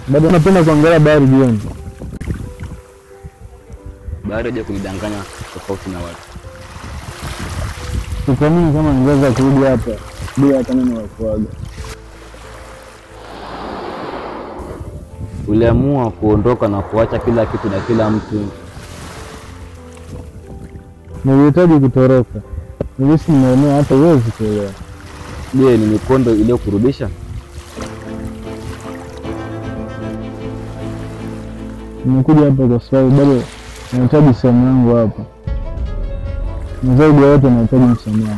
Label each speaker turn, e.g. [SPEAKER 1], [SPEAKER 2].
[SPEAKER 1] Bado napenda kuangalia bahari jioni.
[SPEAKER 2] Bahari haja kunidanganya tofauti na watu.
[SPEAKER 1] Sikwamini kama ningeweza kurudi hapa bila hata neno la kuaga.
[SPEAKER 2] Uliamua kuondoka na kuacha kila kitu na kila mtu.
[SPEAKER 1] Nilihitaji kutoroka. Nilihisi nimeonea hata huwezi kuelewa.
[SPEAKER 2] Je, ni mikondo iliyokurudisha?
[SPEAKER 1] Nimekuja hapa kwa sababu bado nahitaji sehemu yangu hapa. Na zaidi ya yote nahitaji msamaha.